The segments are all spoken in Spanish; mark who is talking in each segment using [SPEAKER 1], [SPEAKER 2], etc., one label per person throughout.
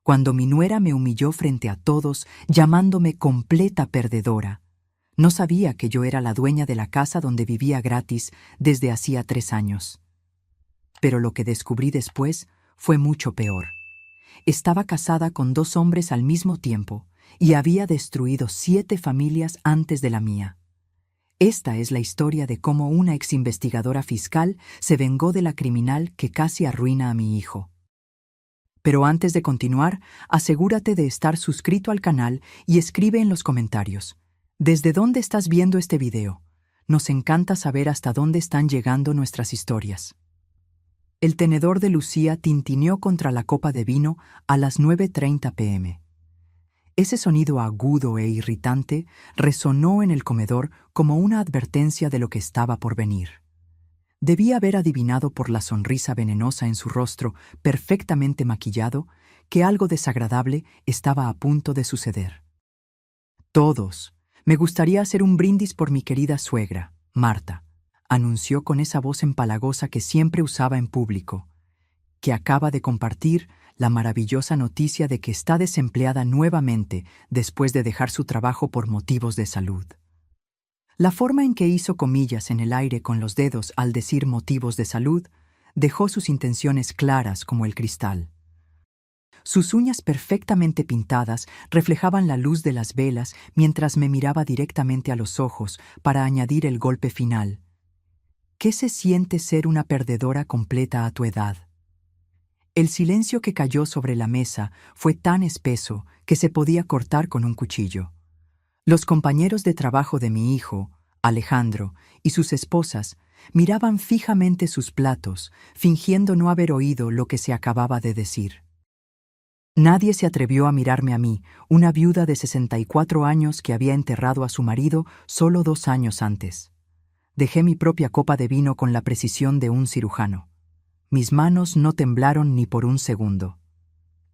[SPEAKER 1] cuando mi nuera me humilló frente a todos, llamándome completa perdedora. No sabía que yo era la dueña de la casa donde vivía gratis desde hacía 3 años. Pero lo que descubrí después fue mucho peor. Estaba casada con 2 hombres al mismo tiempo y había destruido 7 familias antes de la mía. Esta es la historia de cómo una exinvestigadora fiscal se vengó de la criminal que casi arruina a mi hijo. Pero antes de continuar, asegúrate de estar suscrito al canal y escribe en los comentarios: ¿desde dónde estás viendo este video? Nos encanta saber hasta dónde están llegando nuestras historias. El tenedor de Lucía tintineó contra la copa de vino a las 9:30 p.m. Ese sonido agudo e irritante resonó en el comedor como una advertencia de lo que estaba por venir. Debía haber adivinado por la sonrisa venenosa en su rostro, perfectamente maquillado, que algo desagradable estaba a punto de suceder. Todos, me gustaría hacer un brindis por mi querida suegra, Marta, anunció con esa voz empalagosa que siempre usaba en público, que acaba de compartir la maravillosa noticia de que está desempleada nuevamente después de dejar su trabajo por motivos de salud. La forma en que hizo comillas en el aire con los dedos al decir motivos de salud dejó sus intenciones claras como el cristal. Sus uñas perfectamente pintadas reflejaban la luz de las velas mientras me miraba directamente a los ojos para añadir el golpe final. ¿Qué se siente ser una perdedora completa a tu edad? El silencio que cayó sobre la mesa fue tan espeso que se podía cortar con un cuchillo. Los compañeros de trabajo de mi hijo, Alejandro, y sus esposas miraban fijamente sus platos, fingiendo no haber oído lo que se acababa de decir. Nadie se atrevió a mirarme a mí, una viuda de 64 años que había enterrado a su marido solo 2 años antes. Dejé mi propia copa de vino con la precisión de un cirujano. Mis manos no temblaron ni por un segundo.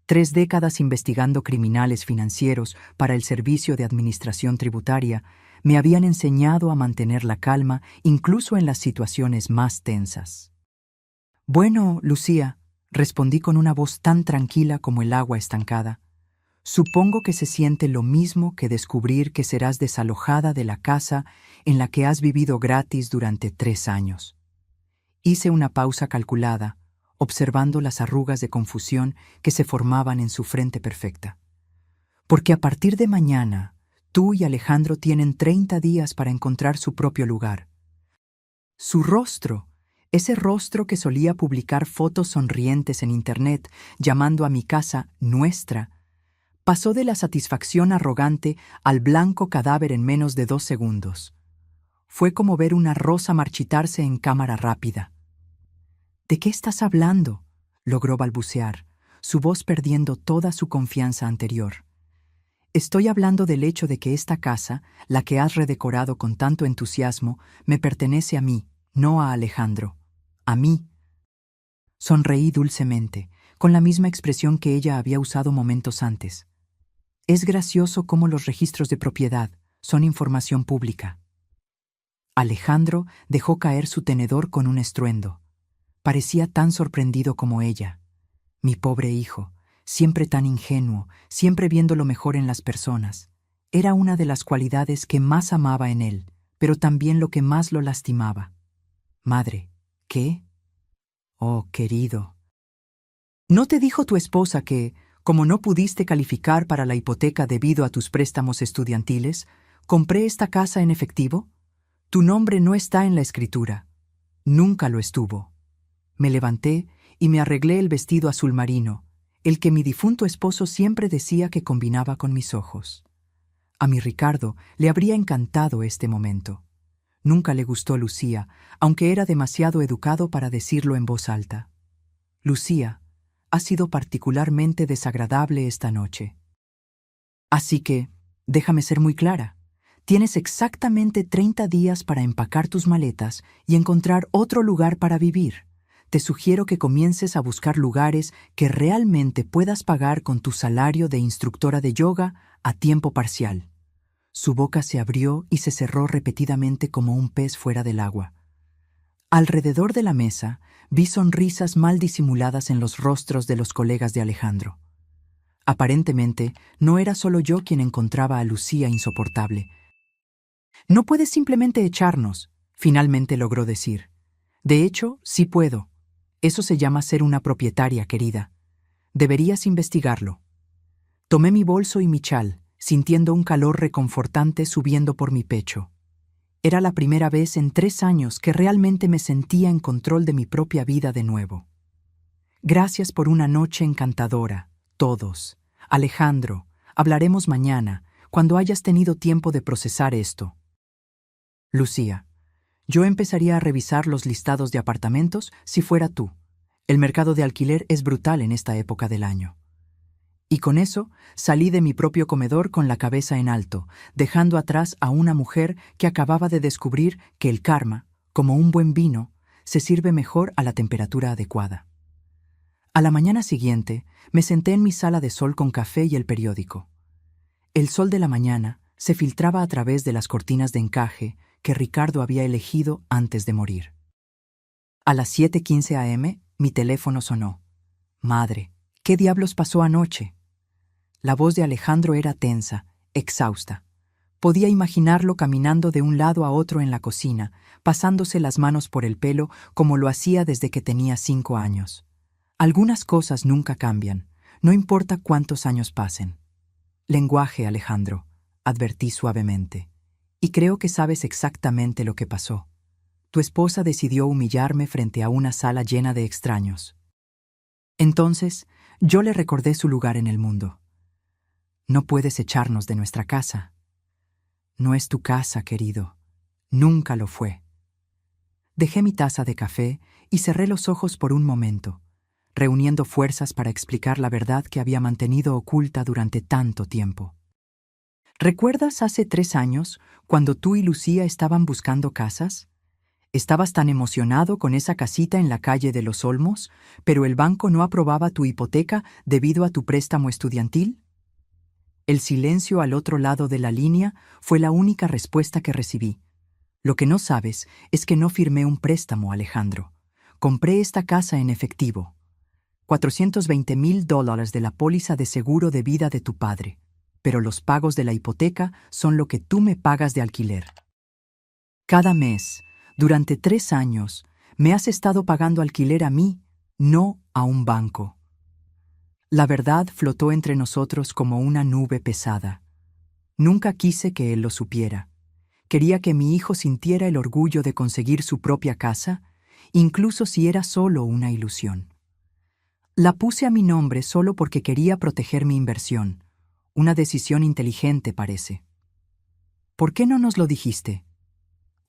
[SPEAKER 1] 3 décadas investigando criminales financieros para el Servicio de Administración Tributaria me habían enseñado a mantener la calma incluso en las situaciones más tensas. «Bueno, Lucía», respondí con una voz tan tranquila como el agua estancada, «supongo que se siente lo mismo que descubrir que serás desalojada de la casa en la que has vivido gratis durante 3 años». Hice una pausa calculada, observando las arrugas de confusión que se formaban en su frente perfecta. «Porque a partir de mañana, tú y Alejandro tienen 30 días para encontrar su propio lugar». Su rostro, ese rostro que solía publicar fotos sonrientes en Internet, llamando a mi casa nuestra, pasó de la satisfacción arrogante al blanco cadáver en menos de 2 segundos. Fue como ver una rosa marchitarse en cámara rápida. «¿De qué estás hablando?», logró balbucear, su voz perdiendo toda su confianza anterior. «Estoy hablando del hecho de que esta casa, la que has redecorado con tanto entusiasmo, me pertenece a mí, no a Alejandro. A mí». Sonreí dulcemente, con la misma expresión que ella había usado momentos antes. Es gracioso cómo los registros de propiedad son información pública. Alejandro dejó caer su tenedor con un estruendo. Parecía tan sorprendido como ella. Mi pobre hijo, siempre tan ingenuo, siempre viendo lo mejor en las personas. Era una de las cualidades que más amaba en él, pero también lo que más lo lastimaba. «Madre, ¿qué? Oh, querido. ¿No te dijo tu esposa que, como no pudiste calificar para la hipoteca debido a tus préstamos estudiantiles, compré esta casa en efectivo? Tu nombre no está en la escritura. Nunca lo estuvo». Me levanté y me arreglé el vestido azul marino, el que mi difunto esposo siempre decía que combinaba con mis ojos. A mi Ricardo le habría encantado este momento. Nunca le gustó Lucía, aunque era demasiado educado para decirlo en voz alta. «Lucía, ha sido particularmente desagradable esta noche. Así que, déjame ser muy clara. Tienes exactamente 30 días para empacar tus maletas y encontrar otro lugar para vivir. Te sugiero que comiences a buscar lugares que realmente puedas pagar con tu salario de instructora de yoga a tiempo parcial». Su boca se abrió y se cerró repetidamente como un pez fuera del agua. Alrededor de la mesa vi sonrisas mal disimuladas en los rostros de los colegas de Alejandro. Aparentemente, no era solo yo quien encontraba a Lucía insoportable. «No puedes simplemente echarnos», finalmente logró decir. «De hecho, sí puedo. Eso se llama ser una propietaria, querida. Deberías investigarlo». Tomé mi bolso y mi chal, sintiendo un calor reconfortante subiendo por mi pecho. Era la primera vez en 3 años que realmente me sentía en control de mi propia vida de nuevo. «Gracias por una noche encantadora, todos. Alejandro, hablaremos mañana, cuando hayas tenido tiempo de procesar esto». Lucía: «Yo empezaría a revisar los listados de apartamentos si fuera tú. El mercado de alquiler es brutal en esta época del año». Y con eso salí de mi propio comedor con la cabeza en alto, dejando atrás a una mujer que acababa de descubrir que el karma, como un buen vino, se sirve mejor a la temperatura adecuada. A la mañana siguiente, me senté en mi sala de sol con café y el periódico. El sol de la mañana se filtraba a través de las cortinas de encaje que Ricardo había elegido antes de morir. A las 7:15 a.m., mi teléfono sonó. «Madre, ¿qué diablos pasó anoche?». La voz de Alejandro era tensa, exhausta. Podía imaginarlo caminando de un lado a otro en la cocina, pasándose las manos por el pelo como lo hacía desde que tenía 5 años. Algunas cosas nunca cambian, no importa cuántos años pasen. «Lenguaje, Alejandro», advertí suavemente. «Y creo que sabes exactamente lo que pasó. Tu esposa decidió humillarme frente a una sala llena de extraños». Entonces, yo le recordé su lugar en el mundo. «No puedes echarnos de nuestra casa». «No es tu casa, querido. Nunca lo fue». Dejé mi taza de café y cerré los ojos por un momento, reuniendo fuerzas para explicar la verdad que había mantenido oculta durante tanto tiempo. ¿Recuerdas hace 3 años, cuando tú y Lucía estaban buscando casas? Estabas tan emocionado con esa casita en la calle de los Olmos, pero el banco no aprobaba tu hipoteca debido a tu préstamo estudiantil. El silencio al otro lado de la línea fue la única respuesta que recibí. Lo que no sabes es que no firmé un préstamo, Alejandro. Compré esta casa en efectivo. $420,000 de la póliza de seguro de vida de tu padre, pero los pagos de la hipoteca son lo que tú me pagas de alquiler. Cada mes, durante 3 años, me has estado pagando alquiler a mí, no a un banco». La verdad flotó entre nosotros como una nube pesada. Nunca quise que él lo supiera. Quería que mi hijo sintiera el orgullo de conseguir su propia casa, incluso si era solo una ilusión. La puse a mi nombre solo porque quería proteger mi inversión. Una decisión inteligente, parece. «¿Por qué no nos lo dijiste?».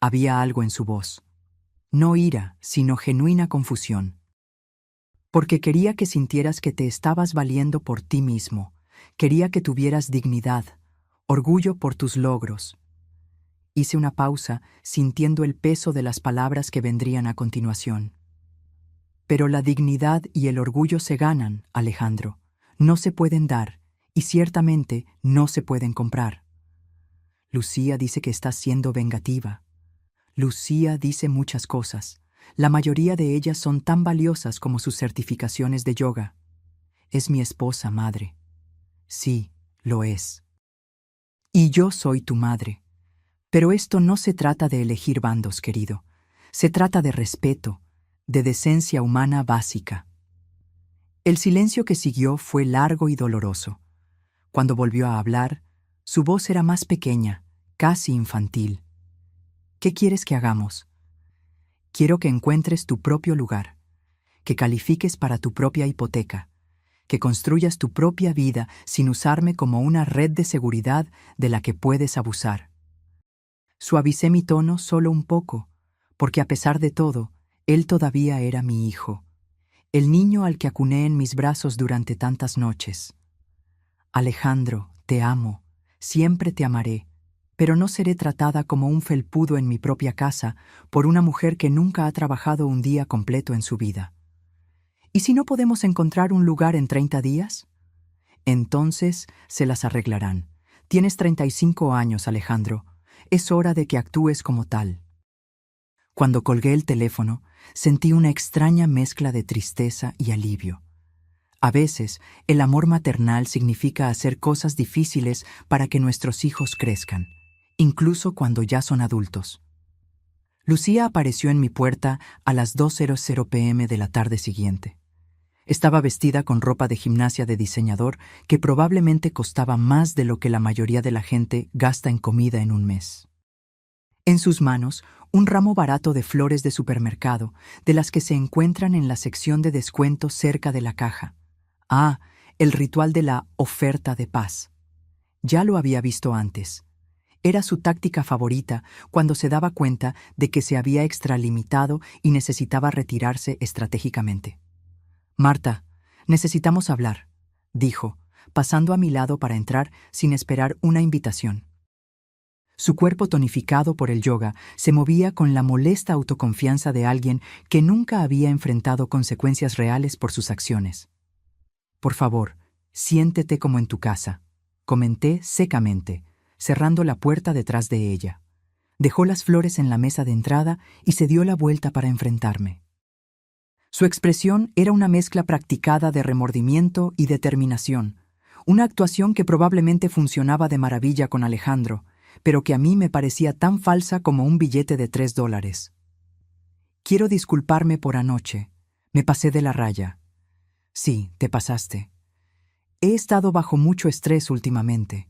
[SPEAKER 1] Había algo en su voz. No ira, sino genuina confusión. «Porque quería que sintieras que te estabas valiendo por ti mismo. Quería que tuvieras dignidad, orgullo por tus logros». Hice una pausa, sintiendo el peso de las palabras que vendrían a continuación. «Pero la dignidad y el orgullo se ganan, Alejandro. No se pueden dar, y ciertamente no se pueden comprar». Lucía dice que estás siendo vengativa. Lucía dice muchas cosas. La mayoría de ellas son tan valiosas como sus certificaciones de yoga. Es mi esposa, madre. Sí, lo es. Y yo soy tu madre. Pero esto no se trata de elegir bandos, querido. Se trata de respeto, de decencia humana básica. El silencio que siguió fue largo y doloroso. Cuando volvió a hablar, su voz era más pequeña, casi infantil. «¿Qué quieres que hagamos?». «Quiero que encuentres tu propio lugar, que califiques para tu propia hipoteca, que construyas tu propia vida sin usarme como una red de seguridad de la que puedes abusar». Suavicé mi tono solo un poco, porque a pesar de todo, él todavía era mi hijo, el niño al que acuné en mis brazos durante tantas noches. «Alejandro, te amo, siempre te amaré, pero no seré tratada como un felpudo en mi propia casa por una mujer que nunca ha trabajado un día completo en su vida. ¿Y si no podemos encontrar un lugar en 30 días? Entonces se las arreglarán. Tienes 35 años, Alejandro. Es hora de que actúes como tal». Cuando colgué el teléfono, sentí una extraña mezcla de tristeza y alivio. A veces, el amor maternal significa hacer cosas difíciles para que nuestros hijos crezcan, incluso cuando ya son adultos. Lucía apareció en mi puerta a las 2:00 p.m. de la tarde siguiente. Estaba vestida con ropa de gimnasia de diseñador que probablemente costaba más de lo que la mayoría de la gente gasta en comida en un mes. En sus manos, un ramo barato de flores de supermercado, de las que se encuentran en la sección de descuento cerca de la caja. Ah, el ritual de la oferta de paz. Ya lo había visto antes. Era su táctica favorita cuando se daba cuenta de que se había extralimitado y necesitaba retirarse estratégicamente. «Marta, necesitamos hablar», dijo, pasando a mi lado para entrar sin esperar una invitación. Su cuerpo tonificado por el yoga se movía con la molesta autoconfianza de alguien que nunca había enfrentado consecuencias reales por sus acciones. «Por favor, siéntete como en tu casa», comenté secamente, cerrando la puerta detrás de ella. Dejó las flores en la mesa de entrada y se dio la vuelta para enfrentarme. Su expresión era una mezcla practicada de remordimiento y determinación, una actuación que probablemente funcionaba de maravilla con Alejandro, pero que a mí me parecía tan falsa como un billete de $3. «Quiero disculparme por anoche. Me pasé de la raya». «Sí, te pasaste. He estado bajo mucho estrés últimamente.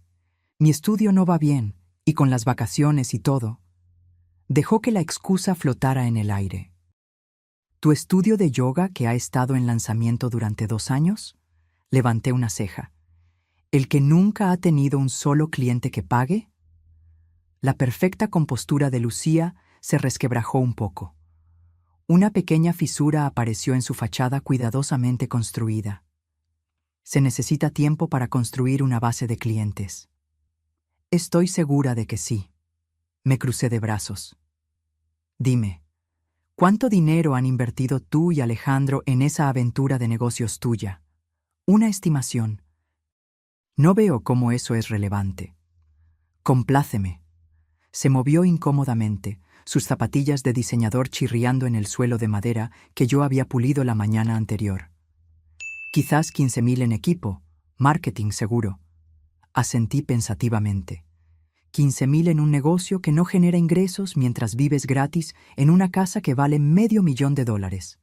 [SPEAKER 1] Mi estudio no va bien, y con las vacaciones y todo». Dejó que la excusa flotara en el aire. «¿Tu estudio de yoga que ha estado en lanzamiento durante 2 años?» Levanté una ceja. «¿El que nunca ha tenido un solo cliente que pague?» La perfecta compostura de Lucía se resquebrajó un poco. Una pequeña fisura apareció en su fachada cuidadosamente construida. «Se necesita tiempo para construir una base de clientes». «Estoy segura de que sí». Me crucé de brazos. «Dime, ¿cuánto dinero han invertido tú y Alejandro en esa aventura de negocios tuya? Una estimación». «No veo cómo eso es relevante». «Compláceme». Se movió incómodamente, sus zapatillas de diseñador chirriando en el suelo de madera que yo había pulido la mañana anterior. «Quizás 15,000 en equipo, marketing seguro». Asentí pensativamente. 15,000 en un negocio que no genera ingresos mientras vives gratis en una casa que vale $500,000.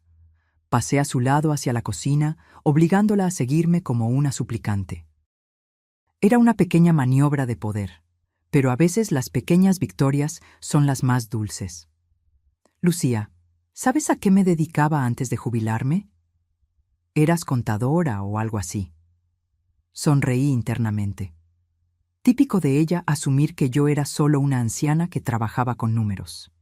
[SPEAKER 1] Pasé a su lado hacia la cocina, obligándola a seguirme como una suplicante. Era una pequeña maniobra de poder, pero a veces las pequeñas victorias son las más dulces. «Lucía, ¿sabes a qué me dedicaba antes de jubilarme?» «¿Eras contadora o algo así?» Sonreí internamente. Típico de ella asumir que yo era solo una anciana que trabajaba con números.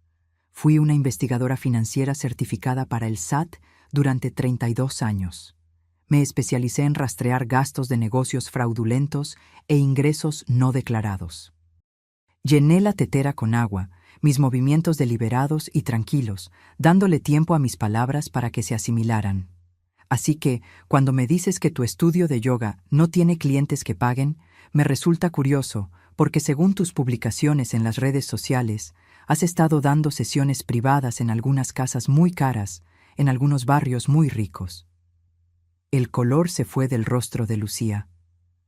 [SPEAKER 1] Fui una investigadora financiera certificada para el SAT durante 32 años. Me especialicé en rastrear gastos de negocios fraudulentos e ingresos no declarados. Llené la tetera con agua, mis movimientos deliberados y tranquilos, dándole tiempo a mis palabras para que se asimilaran. Así que, cuando me dices que tu estudio de yoga no tiene clientes que paguen, me resulta curioso, porque según tus publicaciones en las redes sociales, has estado dando sesiones privadas en algunas casas muy caras, en algunos barrios muy ricos. El color se fue del rostro de Lucía.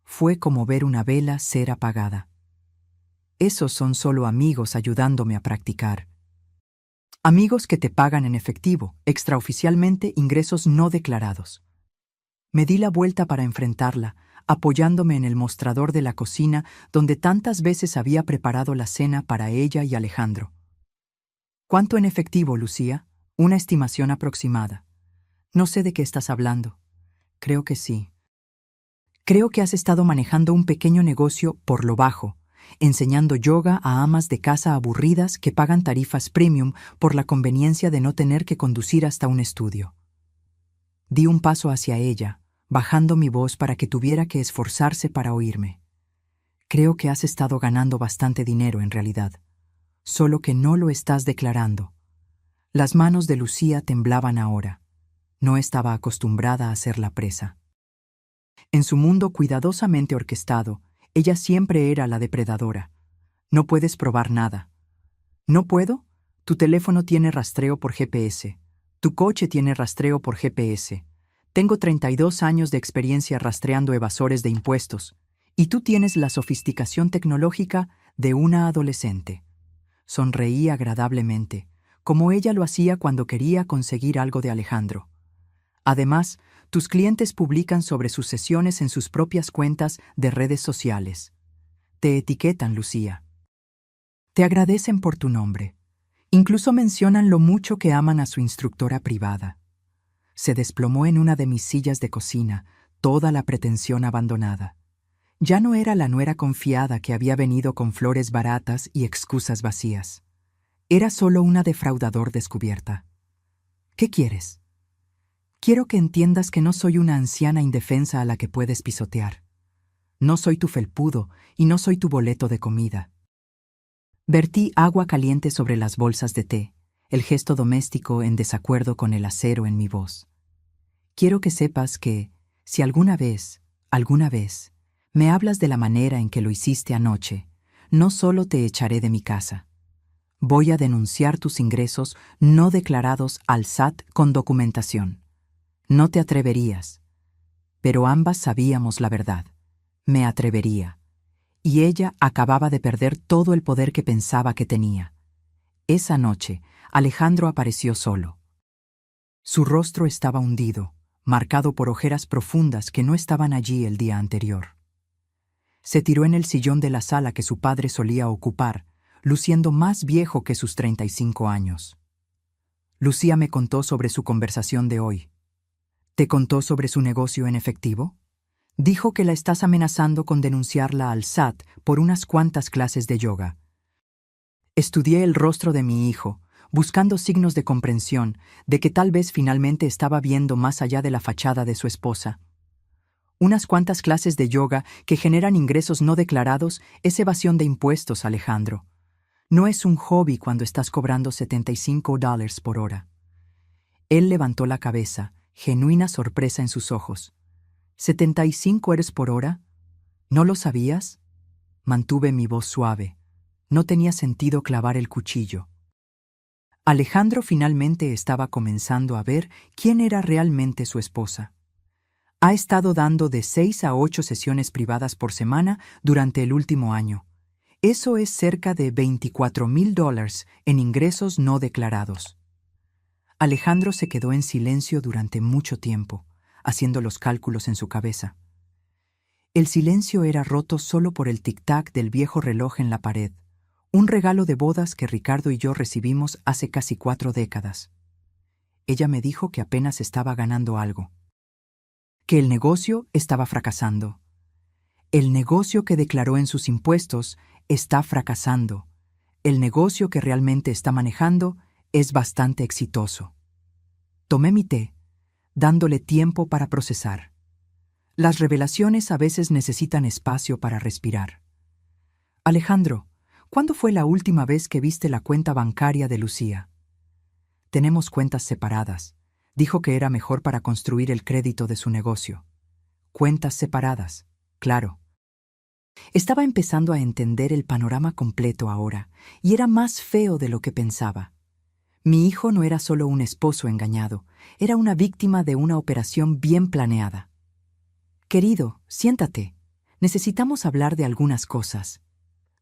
[SPEAKER 1] Fue como ver una vela ser apagada. Esos son solo amigos ayudándome a practicar. Amigos que te pagan en efectivo, extraoficialmente ingresos no declarados. Me di la vuelta para enfrentarla, apoyándome en el mostrador de la cocina donde tantas veces había preparado la cena para ella y Alejandro. «¿Cuánto en efectivo, Lucía? Una estimación aproximada». «No sé de qué estás hablando». «Creo que sí. Creo que has estado manejando un pequeño negocio por lo bajo, enseñando yoga a amas de casa aburridas que pagan tarifas premium por la conveniencia de no tener que conducir hasta un estudio». Di un paso hacia ella, bajando mi voz para que tuviera que esforzarse para oírme. «Creo que has estado ganando bastante dinero en realidad, solo que no lo estás declarando». Las manos de Lucía temblaban ahora. No estaba acostumbrada a ser la presa. En su mundo cuidadosamente orquestado, ella siempre era la depredadora. «No puedes probar nada». «¿No puedo? Tu teléfono tiene rastreo por GPS. Tu coche tiene rastreo por GPS. Tengo 32 años de experiencia rastreando evasores de impuestos, y tú tienes la sofisticación tecnológica de una adolescente. Sonreí agradablemente, como ella lo hacía cuando quería conseguir algo de Alejandro. Además, tus clientes publican sobre sus sesiones en sus propias cuentas de redes sociales. Te etiquetan, Lucía. Te agradecen por tu nombre. Incluso mencionan lo mucho que aman a su instructora privada. Se desplomó en una de mis sillas de cocina, toda la pretensión abandonada. Ya no era la nuera confiada que había venido con flores baratas y excusas vacías. Era solo una defraudador descubierta. ¿Qué quieres? Quiero que entiendas que no soy una anciana indefensa a la que puedes pisotear. No soy tu felpudo y no soy tu boleto de comida. Vertí agua caliente sobre las bolsas de té, el gesto doméstico en desacuerdo con el acero en mi voz. Quiero que sepas que, si alguna vez, me hablas de la manera en que lo hiciste anoche, no solo te echaré de mi casa. Voy a denunciar tus ingresos no declarados al SAT con documentación. No te atreverías. Pero ambas sabíamos la verdad. Me atrevería. Y ella acababa de perder todo el poder que pensaba que tenía. Esa noche, Alejandro apareció solo. Su rostro estaba hundido, marcado por ojeras profundas que no estaban allí el día anterior. Se tiró en el sillón de la sala que su padre solía ocupar, luciendo más viejo que sus 35 años. Lucía me contó sobre su conversación de hoy. ¿Te contó sobre su negocio en efectivo? Dijo que la estás amenazando con denunciarla al SAT por unas cuantas clases de yoga. Estudié el rostro de mi hijo, buscando signos de comprensión de que tal vez finalmente estaba viendo más allá de la fachada de su esposa. Unas cuantas clases de yoga que generan ingresos no declarados es evasión de impuestos, Alejandro. No es un hobby cuando estás cobrando $75 por hora. Él levantó la cabeza, genuina sorpresa en sus ojos. ¿$75 por hora? ¿No lo sabías? Mantuve mi voz suave. No tenía sentido clavar el cuchillo. Alejandro finalmente estaba comenzando a ver quién era realmente su esposa. Ha estado dando de 6 a 8 sesiones privadas por semana durante el último año. Eso es cerca de $24,000 en ingresos no declarados. Alejandro se quedó en silencio durante mucho tiempo, haciendo los cálculos en su cabeza. El silencio era roto solo por el tic-tac del viejo reloj en la pared, un regalo de bodas que Ricardo y yo recibimos hace casi 4 décadas. Ella me dijo que apenas estaba ganando algo, que el negocio estaba fracasando. El negocio que declaró en sus impuestos está fracasando. El negocio que realmente está manejando es bastante exitoso. Tomé mi té, dándole tiempo para procesar. Las revelaciones a veces necesitan espacio para respirar. Alejandro, ¿cuándo fue la última vez que viste la cuenta bancaria de Lucía? Tenemos cuentas separadas. Dijo que era mejor para construir el crédito de su negocio. Cuentas separadas, claro. Estaba empezando a entender el panorama completo ahora, y era más feo de lo que pensaba. Mi hijo no era solo un esposo engañado, era una víctima de una operación bien planeada. Querido, siéntate. Necesitamos hablar de algunas cosas.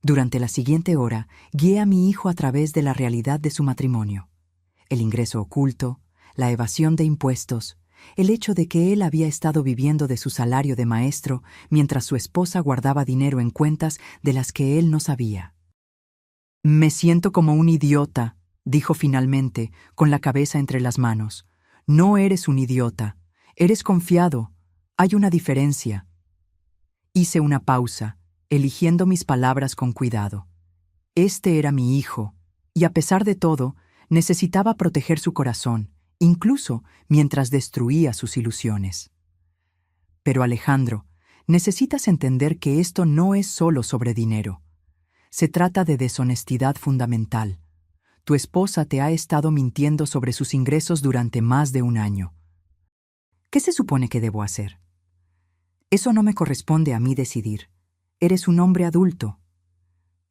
[SPEAKER 1] Durante la siguiente hora, guié a mi hijo a través de la realidad de su matrimonio. El ingreso oculto, la evasión de impuestos, el hecho de que él había estado viviendo de su salario de maestro mientras su esposa guardaba dinero en cuentas de las que él no sabía. Me siento como un idiota, dijo finalmente, con la cabeza entre las manos. No eres un idiota, eres confiado. Hay una diferencia. Hice una pausa, eligiendo mis palabras con cuidado. Este era mi hijo, y a pesar de todo, necesitaba proteger su corazón, incluso mientras destruía sus ilusiones. Pero Alejandro, necesitas entender que esto no es solo sobre dinero. Se trata de deshonestidad fundamental. Tu esposa te ha estado mintiendo sobre sus ingresos durante más de un año. ¿Qué se supone que debo hacer? Eso no me corresponde a mí decidir. Eres un hombre adulto.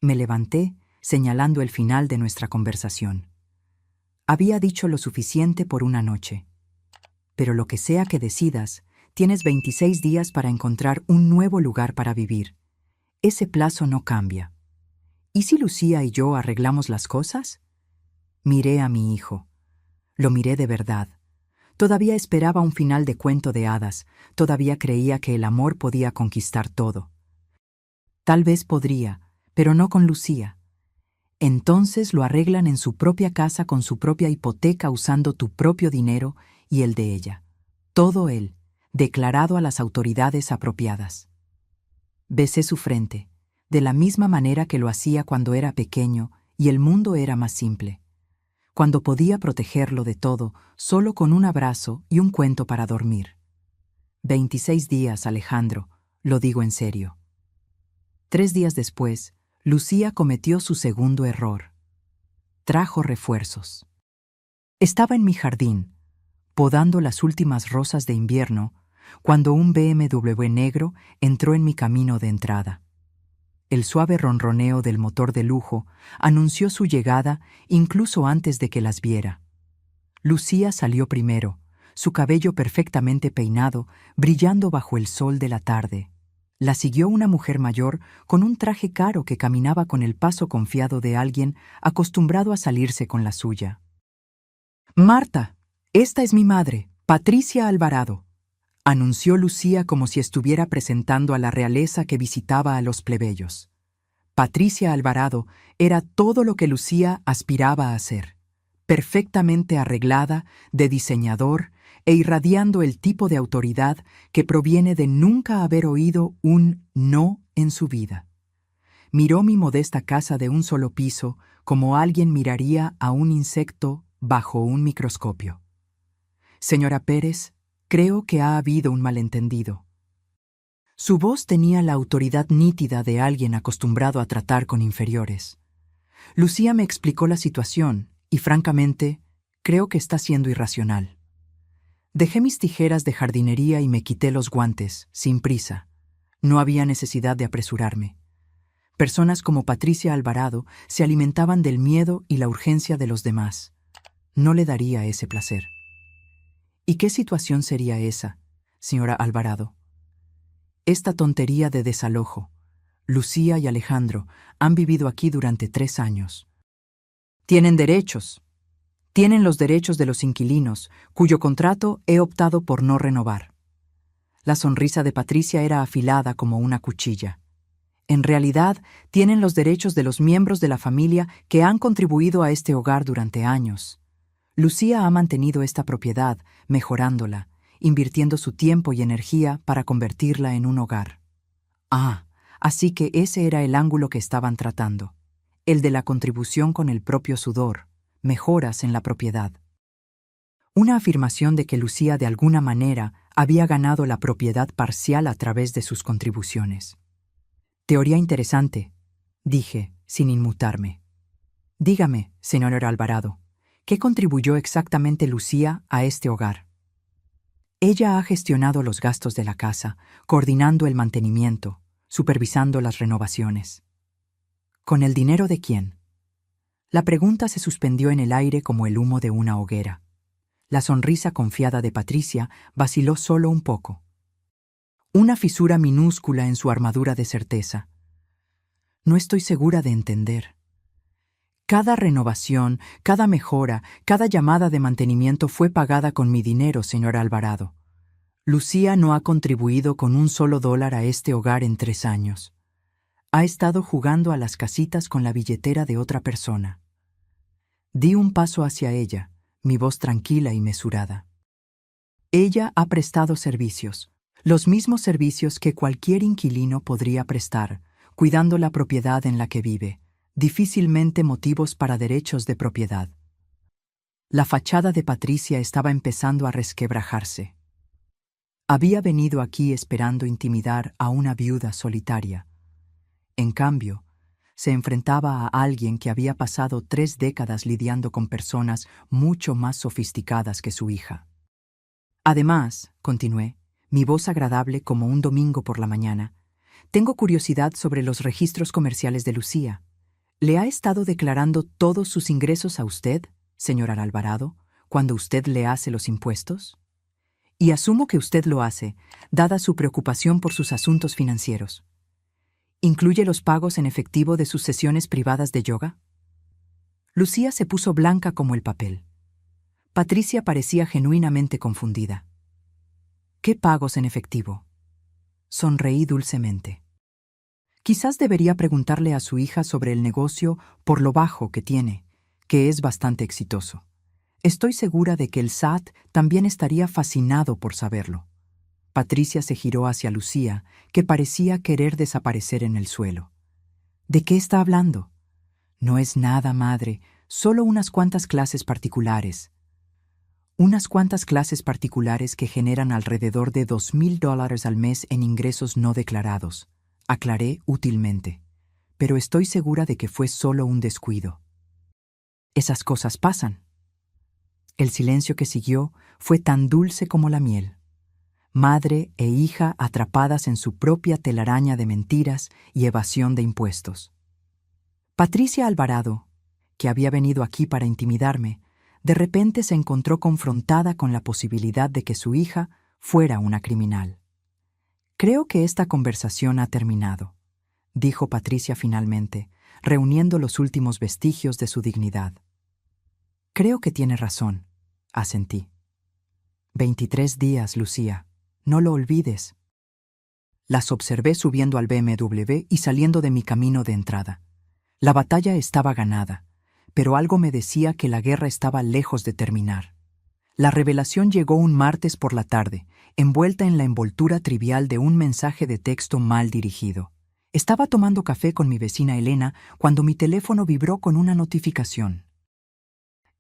[SPEAKER 1] Me levanté, señalando el final de nuestra conversación. Había dicho lo suficiente por una noche. pero lo que sea que decidas, tienes 26 días para encontrar un nuevo lugar para vivir. Ese plazo no cambia. ¿Y si Lucía y yo arreglamos las cosas? Miré a mi hijo. Lo miré de verdad. Todavía esperaba un final de cuento de hadas, todavía creía que el amor podía conquistar todo. Tal vez podría, pero no con Lucía. Entonces lo arreglan en su propia casa con su propia hipoteca usando tu propio dinero y el de ella. Todo él, declarado a las autoridades apropiadas. Besé su frente, de la misma manera que lo hacía cuando era pequeño y el mundo era más simple. Cuando podía protegerlo de todo solo con un abrazo y un cuento para dormir. 26 días, Alejandro, lo digo en serio. 3 días después, Lucía cometió su segundo error. Trajo refuerzos. Estaba en mi jardín, podando las últimas rosas de invierno, cuando un BMW negro entró en mi camino de entrada. El suave ronroneo del motor de lujo anunció su llegada incluso antes de que las viera. Lucía salió primero, su cabello perfectamente peinado, brillando bajo el sol de la tarde. La siguió una mujer mayor con un traje caro que caminaba con el paso confiado de alguien acostumbrado a salirse con la suya. «Marta, esta es mi madre, Patricia Alvarado», anunció Lucía como si estuviera presentando a la realeza que visitaba a los plebeyos. Patricia Alvarado era todo lo que Lucía aspiraba a ser, perfectamente arreglada, de diseñador e irradiando el tipo de autoridad que proviene de nunca haber oído un no en su vida. Miró mi modesta casa de un solo piso como alguien miraría a un insecto bajo un microscopio. «Señora Pérez, creo que ha habido un malentendido». Su voz tenía la autoridad nítida de alguien acostumbrado a tratar con inferiores. Lucía me explicó la situación y, francamente, creo que está siendo irracional. Dejé mis tijeras de jardinería y me quité los guantes, sin prisa. No había necesidad de apresurarme. Personas como Patricia Alvarado se alimentaban del miedo y la urgencia de los demás. No le daría ese placer. ¿Y qué situación sería esa, señora Alvarado? Esta tontería de desalojo. Lucía y Alejandro han vivido aquí durante 3 años. Tienen derechos. Tienen los derechos de los inquilinos, cuyo contrato he optado por no renovar. La sonrisa de Patricia era afilada como una cuchilla. En realidad, tienen los derechos de los miembros de la familia que han contribuido a este hogar durante años. Lucía ha mantenido esta propiedad, mejorándola, invirtiendo su tiempo y energía para convertirla en un hogar. Ah, así que ese era el ángulo que estaban tratando, el de la contribución con el propio sudor, mejoras en la propiedad. Una afirmación de que Lucía de alguna manera había ganado la propiedad parcial a través de sus contribuciones. Teoría interesante, dije, sin inmutarme. Dígame, señor Alvarado, ¿qué contribuyó exactamente Lucía a este hogar? Ella ha gestionado los gastos de la casa, coordinando el mantenimiento, supervisando las renovaciones. ¿Con el dinero de quién? La pregunta se suspendió en el aire como el humo de una hoguera. La sonrisa confiada de Patricia vaciló solo un poco. Una fisura minúscula en su armadura de certeza. No estoy segura de entender. Cada renovación, cada mejora, cada llamada de mantenimiento fue pagada con mi dinero, señor Alvarado. Lucía no ha contribuido con un solo dólar a este hogar en 3 años. Ha estado jugando a las casitas con la billetera de otra persona. Di un paso hacia ella, mi voz tranquila y mesurada. Ella ha prestado servicios, los mismos servicios que cualquier inquilino podría prestar, cuidando la propiedad en la que vive, difícilmente motivos para derechos de propiedad. La fachada de Patricia estaba empezando a resquebrajarse. Había venido aquí esperando intimidar a una viuda solitaria. En cambio, se enfrentaba a alguien que había pasado 3 décadas lidiando con personas mucho más sofisticadas que su hija. Además, continué, mi voz agradable como un domingo por la mañana, tengo curiosidad sobre los registros comerciales de Lucía. ¿Le ha estado declarando todos sus ingresos a usted, señor Alvarado, cuando usted le hace los impuestos? Y asumo que usted lo hace, dada su preocupación por sus asuntos financieros. ¿Incluye los pagos en efectivo de sus sesiones privadas de yoga? Lucía se puso blanca como el papel. Patricia parecía genuinamente confundida. ¿Qué pagos en efectivo? Sonreí dulcemente. Quizás debería preguntarle a su hija sobre el negocio por lo bajo que tiene, que es bastante exitoso. Estoy segura de que el SAT también estaría fascinado por saberlo. Patricia se giró hacia Lucía, que parecía querer desaparecer en el suelo. ¿De qué está hablando? No es nada, madre, solo unas cuantas clases particulares. Unas cuantas clases particulares que generan alrededor de $2,000 al mes en ingresos no declarados, aclaré útilmente. Pero estoy segura de que fue solo un descuido. Esas cosas pasan. El silencio que siguió fue tan dulce como la miel. Madre e hija atrapadas en su propia telaraña de mentiras y evasión de impuestos. Patricia Alvarado, que había venido aquí para intimidarme, de repente se encontró confrontada con la posibilidad de que su hija fuera una criminal. Creo que esta conversación ha terminado, dijo Patricia finalmente, reuniendo los últimos vestigios de su dignidad. Creo que tiene razón, asentí. 23 días, Lucía. No lo olvides. Las observé subiendo al BMW y saliendo de mi camino de entrada. La batalla estaba ganada, pero algo me decía que la guerra estaba lejos de terminar. La revelación llegó un martes por la tarde, envuelta en la envoltura trivial de un mensaje de texto mal dirigido. Estaba tomando café con mi vecina Elena cuando mi teléfono vibró con una notificación.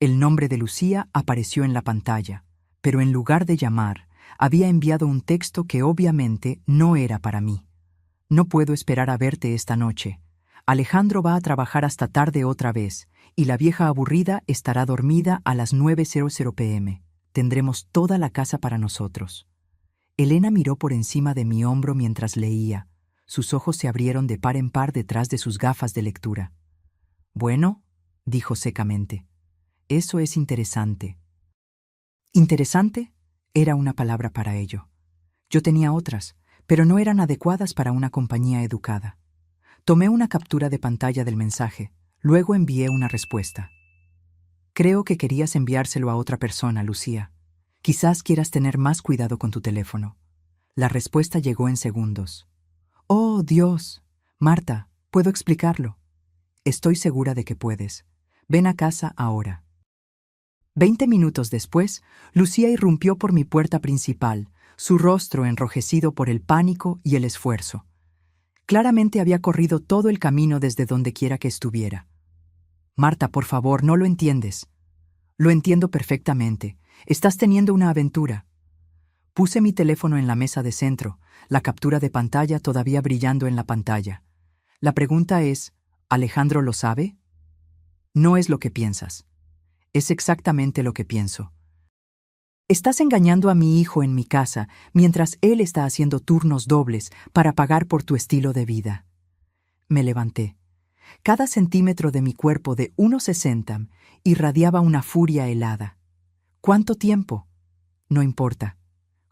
[SPEAKER 1] El nombre de Lucía apareció en la pantalla, pero en lugar de llamar, había enviado un texto que obviamente no era para mí. No puedo esperar a verte esta noche. Alejandro va a trabajar hasta tarde otra vez, y la vieja aburrida estará dormida a las 9:00 p.m. Tendremos toda la casa para nosotros. Elena miró por encima de mi hombro mientras leía. Sus ojos se abrieron de par en par detrás de sus gafas de lectura. Bueno, dijo secamente. Eso es interesante. ¿Interesante? Era una palabra para ello. Yo tenía otras, pero no eran adecuadas para una compañía educada. Tomé una captura de pantalla del mensaje, luego envié una respuesta. Creo que querías enviárselo a otra persona, Lucía. Quizás quieras tener más cuidado con tu teléfono. La respuesta llegó en segundos. Oh, Dios. Marta, ¿puedo explicarlo? Estoy segura de que puedes. Ven a casa ahora. 20 minutos después, Lucía irrumpió por mi puerta principal, su rostro enrojecido por el pánico y el esfuerzo. Claramente había corrido todo el camino desde donde quiera que estuviera. Marta, por favor, no lo entiendes. Lo entiendo perfectamente. Estás teniendo una aventura. Puse mi teléfono en la mesa de centro, la captura de pantalla todavía brillando en la pantalla. La pregunta es, ¿Alejandro lo sabe? No es lo que piensas. Es exactamente lo que pienso. Estás engañando a mi hijo en mi casa mientras él está haciendo turnos dobles para pagar por tu estilo de vida. Me levanté. Cada centímetro de mi cuerpo de 1,60 irradiaba una furia helada. ¿Cuánto tiempo? No importa.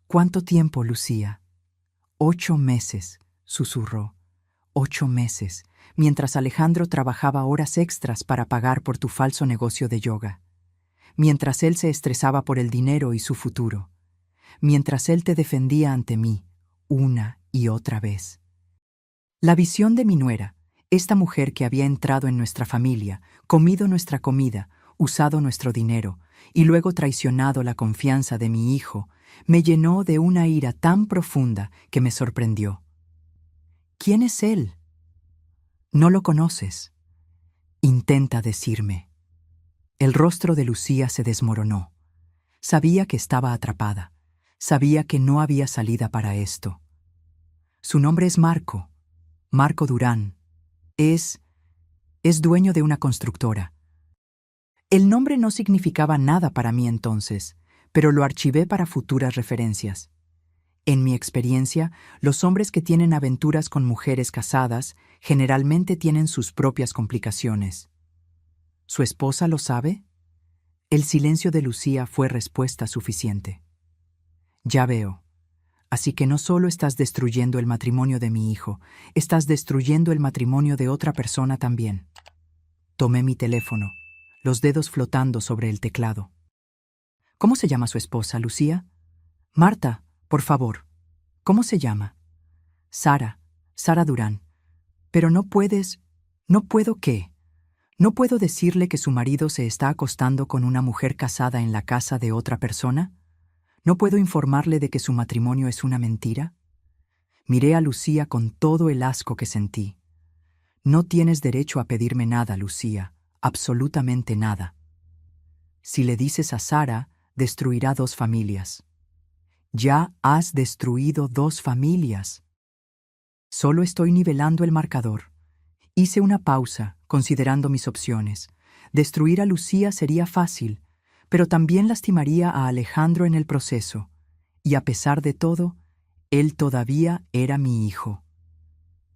[SPEAKER 1] ¿Cuánto tiempo, Lucía? 8 meses, susurró. 8 meses, mientras Alejandro trabajaba horas extras para pagar por tu falso negocio de yoga. Mientras él se estresaba por el dinero y su futuro. Mientras él te defendía ante mí, una y otra vez. La visión de mi nuera, esta mujer que había entrado en nuestra familia, comido nuestra comida, usado nuestro dinero, y luego traicionado la confianza de mi hijo, me llenó de una ira tan profunda que me sorprendió. ¿Quién es él? No lo conoces. Intenta decirme. El rostro de Lucía se desmoronó. Sabía que estaba atrapada. Sabía que no había salida para esto. Su nombre es Marco. Marco Durán. Es dueño de una constructora. El nombre no significaba nada para mí entonces, pero lo archivé para futuras referencias. En mi experiencia, los hombres que tienen aventuras con mujeres casadas generalmente tienen sus propias complicaciones. ¿Su esposa lo sabe? El silencio de Lucía fue respuesta suficiente. Ya veo. Así que no solo estás destruyendo el matrimonio de mi hijo, estás destruyendo el matrimonio de otra persona también. Tomé mi teléfono, los dedos flotando sobre el teclado. ¿Cómo se llama su esposa, Lucía? Marta, por favor. ¿Cómo se llama? Sara, Sara Durán. Pero no puedes... ¿No puedo qué? ¿No puedo decirle que su marido se está acostando con una mujer casada en la casa de otra persona? ¿No puedo informarle de que su matrimonio es una mentira? Miré a Lucía con todo el asco que sentí. No tienes derecho a pedirme nada, Lucía, absolutamente nada. Si le dices a Sara, destruirá 2 familias. Ya has destruido 2 familias. Solo estoy nivelando el marcador. Hice una pausa, considerando mis opciones. Destruir a Lucía sería fácil, pero también lastimaría a Alejandro en el proceso. Y a pesar de todo, él todavía era mi hijo.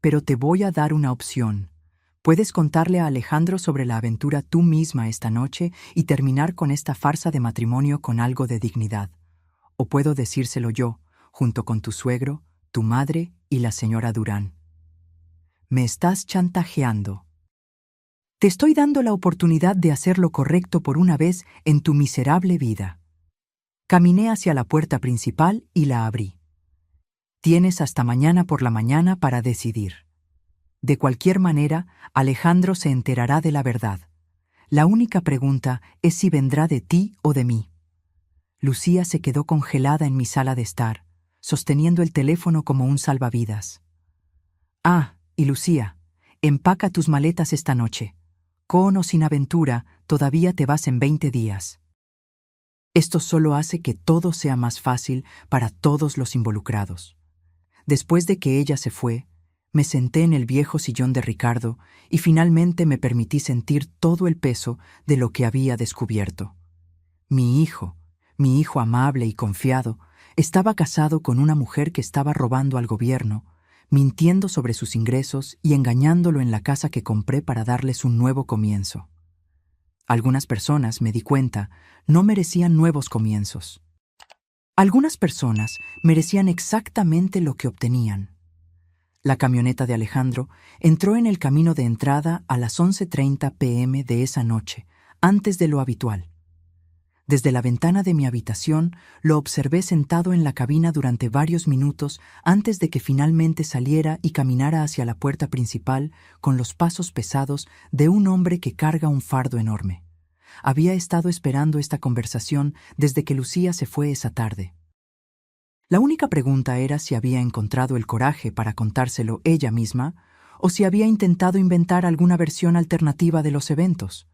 [SPEAKER 1] Pero te voy a dar una opción. Puedes contarle a Alejandro sobre la aventura tú misma esta noche y terminar con esta farsa de matrimonio con algo de dignidad. O puedo decírselo yo, junto con tu suegro, tu madre y la señora Durán. Me estás chantajeando. Te estoy dando la oportunidad de hacer lo correcto por una vez en tu miserable vida. Caminé hacia la puerta principal y la abrí. Tienes hasta mañana por la mañana para decidir. De cualquier manera, Alejandro se enterará de la verdad. La única pregunta es si vendrá de ti o de mí. Lucía se quedó congelada en mi sala de estar, sosteniendo el teléfono como un salvavidas. Ah, y Lucía, empaca tus maletas esta noche. Con o sin aventura, todavía te vas en 20 días. Esto solo hace que todo sea más fácil para todos los involucrados. Después de que ella se fue, me senté en el viejo sillón de Ricardo y finalmente me permití sentir todo el peso de lo que había descubierto. Mi hijo amable y confiado, estaba casado con una mujer que estaba robando al gobierno, mintiendo sobre sus ingresos y engañándolo en la casa que compré para darles un nuevo comienzo. Algunas personas, me di cuenta, no merecían nuevos comienzos. Algunas personas merecían exactamente lo que obtenían. La camioneta de Alejandro entró en el camino de entrada a las 11:30 p.m. de esa noche, antes de lo habitual. Desde la ventana de mi habitación lo observé sentado en la cabina durante varios minutos antes de que finalmente saliera y caminara hacia la puerta principal con los pasos pesados de un hombre que carga un fardo enorme. Había estado esperando esta conversación desde que Lucía se fue esa tarde. La única pregunta era si había encontrado el coraje para contárselo ella misma o si había intentado inventar alguna versión alternativa de los eventos.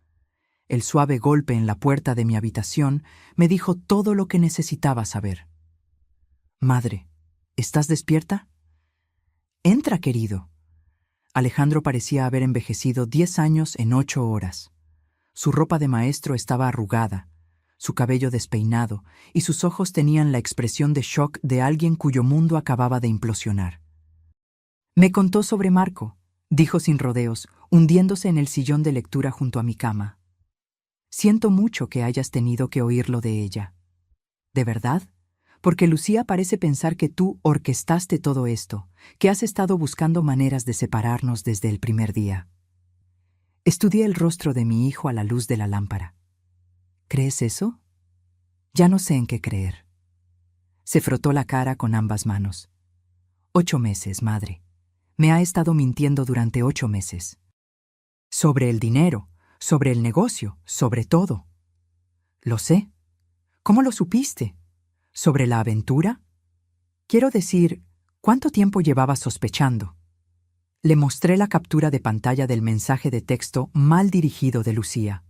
[SPEAKER 1] El suave golpe en la puerta de mi habitación me dijo todo lo que necesitaba saber. «Madre, ¿estás despierta?» «Entra, querido». Alejandro parecía haber envejecido 10 años en 8 horas. Su ropa de maestro estaba arrugada, su cabello despeinado, y sus ojos tenían la expresión de shock de alguien cuyo mundo acababa de implosionar. «Me contó sobre Marco», dijo sin rodeos, hundiéndose en el sillón de lectura junto a mi cama. «Siento mucho que hayas tenido que oírlo de ella». «¿De verdad? Porque Lucía parece pensar que tú orquestaste todo esto, que has estado buscando maneras de separarnos desde el primer día». Estudié el rostro de mi hijo a la luz de la lámpara. «¿Crees eso?» «Ya no sé en qué creer». Se frotó la cara con ambas manos. 8 meses, madre. Me ha estado mintiendo durante 8 meses. Sobre el dinero, sobre el negocio, sobre todo. Lo sé. ¿Cómo lo supiste? ¿Sobre la aventura? Quiero decir, ¿cuánto tiempo llevabas sospechando? Le mostré la captura de pantalla del mensaje de texto mal dirigido de Lucía.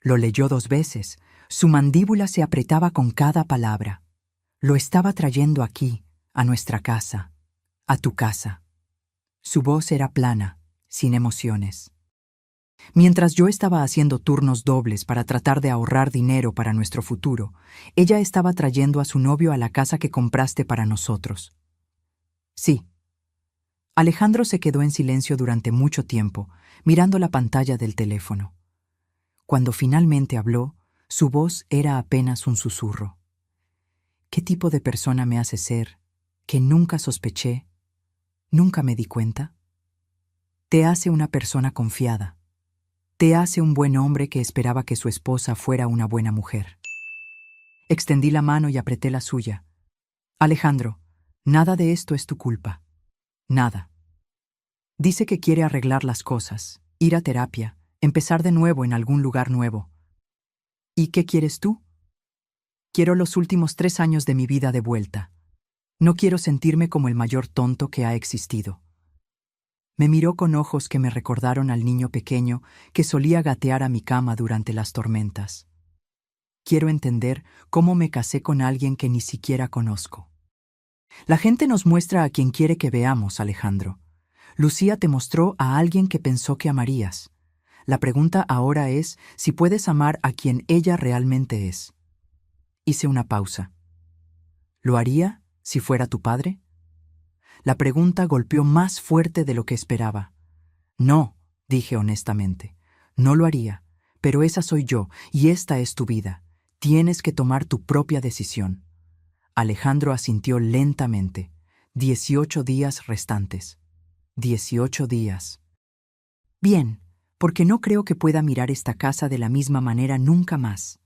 [SPEAKER 1] Lo leyó 2 veces. Su mandíbula se apretaba con cada palabra. Lo estaba trayendo aquí, a nuestra casa, a tu casa. Su voz era plana, sin emociones. Mientras yo estaba haciendo turnos dobles para tratar de ahorrar dinero para nuestro futuro, ella estaba trayendo a su novio a la casa que compraste para nosotros. Sí. Alejandro se quedó en silencio durante mucho tiempo, mirando la pantalla del teléfono. Cuando finalmente habló, su voz era apenas un susurro. ¿Qué tipo de persona me hace ser, que nunca sospeché, nunca me di cuenta? Te hace una persona confiada. Te hace un buen hombre que esperaba que su esposa fuera una buena mujer. Extendí la mano y apreté la suya. Alejandro, nada de esto es tu culpa. Nada. Dice que quiere arreglar las cosas, ir a terapia, empezar de nuevo en algún lugar nuevo. ¿Y qué quieres tú? Quiero los últimos 3 años de mi vida de vuelta. No quiero sentirme como el mayor tonto que ha existido. Me miró con ojos que me recordaron al niño pequeño que solía gatear a mi cama durante las tormentas. Quiero entender cómo me casé con alguien que ni siquiera conozco. La gente nos muestra a quien quiere que veamos, Alejandro. Lucía te mostró a alguien que pensó que amarías. La pregunta ahora es si puedes amar a quien ella realmente es. Hice una pausa. ¿Lo haría si fuera tu padre? La pregunta golpeó más fuerte de lo que esperaba. No, dije honestamente. No lo haría, pero esa soy yo y esta es tu vida. Tienes que tomar tu propia decisión. Alejandro asintió lentamente. 18 días restantes. 18 días. Bien, porque no creo que pueda mirar esta casa de la misma manera nunca más.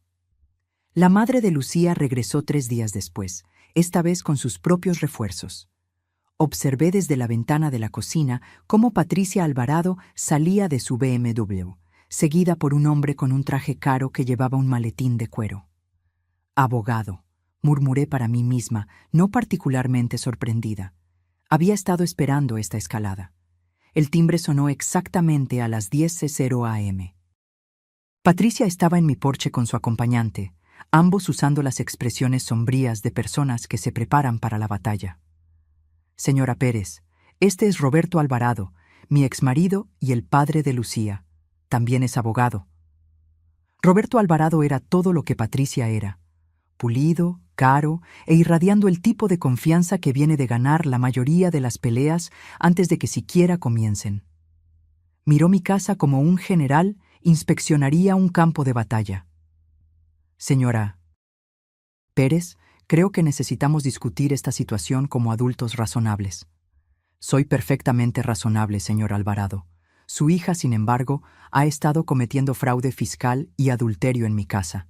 [SPEAKER 1] La madre de Lucía regresó 3 días después, esta vez con sus propios refuerzos. Observé desde la ventana de la cocina cómo Patricia Alvarado salía de su BMW, seguida por un hombre con un traje caro que llevaba un maletín de cuero. Abogado, murmuré para mí misma, no particularmente sorprendida. Había estado esperando esta escalada. El timbre sonó exactamente a las 10:00 am. Patricia estaba en mi porche con su acompañante, ambos usando las expresiones sombrías de personas que se preparan para la batalla. Señora Pérez, este es Roberto Alvarado, mi exmarido y el padre de Lucía. También es abogado. Roberto Alvarado era todo lo que Patricia era. Pulido, caro e irradiando el tipo de confianza que viene de ganar la mayoría de las peleas antes de que siquiera comiencen. Miró mi casa como un general inspeccionaría un campo de batalla. Señora Pérez, creo que necesitamos discutir esta situación como adultos razonables. Soy perfectamente razonable, señor Alvarado. Su hija, sin embargo, ha estado cometiendo fraude fiscal y adulterio en mi casa.